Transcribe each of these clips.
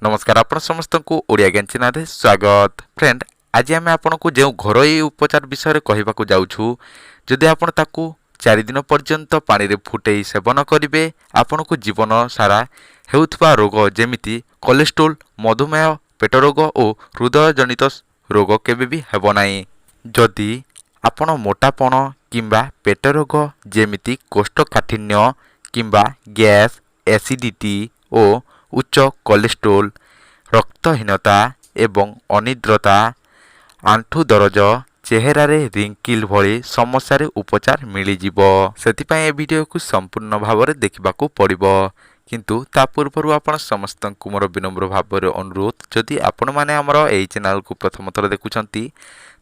नमस्कार आपण समस्त को ओडिया ज्ञान चैनल रे स्वागत। फ्रेंड आज आम आपको जो घरोई उपचार विषय कहवा जाऊँ जदि आपण ताकू 4 दिन पर्यंत पानी रे फुटई सेवन करेंगे आपण को जीवन सारा हेउथबा रोग जेमिति कोलेस्ट्रोल मधुमेह पेट रोग और हृदय जनित रोग केबे भी हेबो नाही। जदि आपण मोटापण किंबा पेट रोग जेमिति कोष्ठकाठिन्य किंबा गैस एसिडिटी और उच्च कोलेस्ट्रोल रक्तहीनता एवं अनिद्रता आंठु दरज चेहरा रे रिंकिल भली समस्या रे उपचार मिलिजिबो। सेतिपय ए वीडियो को संपूर्ण भाव में देखा पड़िबो किंतु ता पूर्व आपण समस्त को मोर विनम्र भाव में अनुरोध जदि आपण माने हमर एई चैनल को प्रथम थर देखुछंती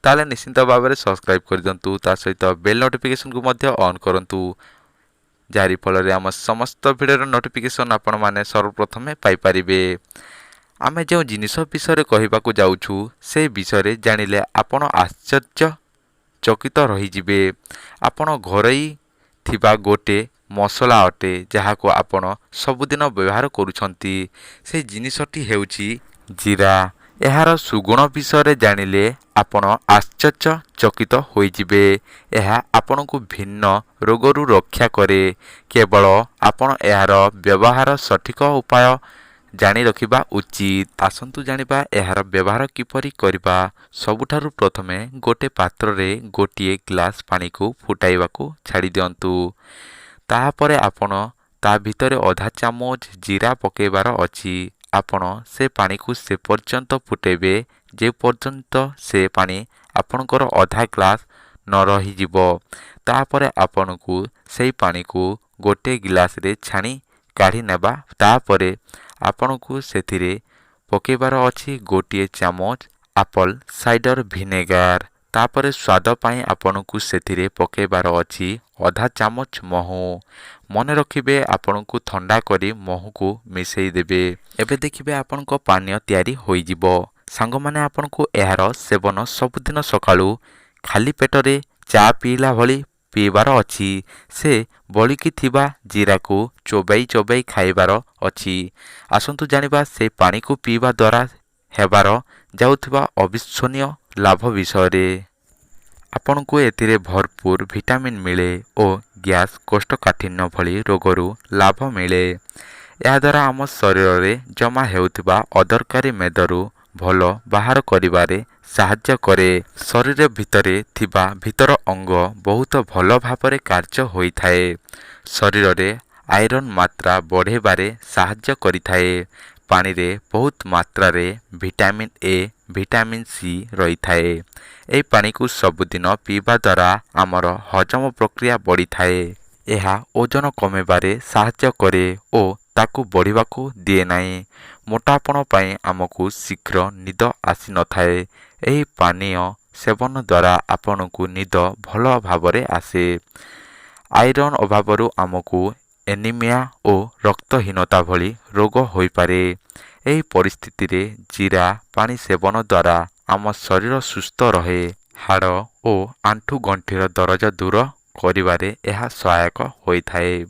ताले निश्चित भाव में सब्सक्राइब कर दियंतु ता सहित बेल नोटिफिकेशन को मध्य ऑन करंतु जारी फल आम समस्त भिडियोर नोटिफिकेशन आपण माने सर्वप्रथमे पाई परिबे। आमे जो जिनिस विषय कहवाक जाऊँ से विषय जानिले आपण आश्चर्यचकित रहीजिबे। आपण घरोई थिबा गोटे मसला अटे जहाको आपण सबुदिन व्यवहार करूछंती से जिनिसटी हेउची जीरा। एहार सुगुण विषय जानिले आपण आश्चर्यचकित होइजिबे। एहा आपणको भिन्न रोगरू रक्षा करे केवल आपण एहार व्यवहार सठिक उपाय जानी रखिबा उचित। आसंतु जानिबा एहार व्यवहार किपरि करिबा। सबुठारु प्रथमे गोटे पात्र रे गोटिए ग्लास पानी को फुटाइबाकू छाड़ी दियंतु। ताहापरे आपण ता भितरे आधा चामच जीरा पकेबार अछि। आपण से पानी को से पर्यंत फुटेबे जे पर्यंत से पानी आपणकर आधा ग्लास न रही जिवो। ताहापरे आपण को सेई पानी को गोटे गिलास रे छाणी काढ़ी नेबा। ताहापरे आपण को सेथिरे पकेबार अछि गोटिए चामच एप्पल साइडर विनेगार। तापरे स्वाद पाई आपण को सेथिरे पकेबार अछि आधा चामच महू। मन रखिबे आपण को ठंडा करी महू को मिसई देबे। एबे देखिबे आपण को पानीय तयारी होई जिवो। सांग माने आपण को एहार सेवन सबुदिन सकाळू खाली पेटरे चा पीला भली पीबार अछि। से बलिकी थिबा जीरा को चोबाई चोबाई खाइबार अछि। आसंतु जानिबा से पानी को पीबा द्वारा हेबार जाउथिबा अविश्वनीय लाभ विषय। आपण को एतिरे भरपूर विटामिन मिले और गैस कोष्ठकाठिन्य भली रोगरू लाभ मिले। या द्वारा आम शरीर रे जमा हेउथिबा अदरकारी मेदरू भल बाहर करिबारे साहाय्य करे। शरीर भितरे थिबा भितर अंग बहुत भल भावरे कार्य होइथाए। शरीर रे आयरन मात्रा बढ़ेबारे साहाय्य करिथाए। पानी रे बहुत मात्रा रे विटामिन ए विटामिन सी रही थाए। ए पानी को सबुदिन पीवा द्वारा आमर हजम प्रक्रिया बढ़ी थाए। यह ओजन कमेबारे साहाय्य करे और ताकू बढ़िबाकू दिए नाही। मोटापण पाई आमको शीघ्र निद आसी न थाए। एही पानीय सेवन द्वारा आपण को निद भल भावरे आसे। आयरन अभावरू आमको एनीमिया और रक्तहीनता भली रोग होई पारे। एही परिस्थिति रे जीरा पानी सेवन द्वारा आम शरीर सुस्थ रहे। हाड़ और आंठू गंठीर दरज दूर करिबारे यह सहायक होइथाए।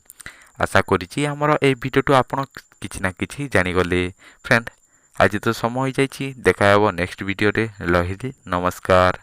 आशा करिछि हमर ए भिडियोटु आपण किछि ना किछि जानिगले। फ्रेंड आज तो समय हो जाइछि। देखा हेबो नेक्स्ट वीडियो रे। लहिली नमस्कार।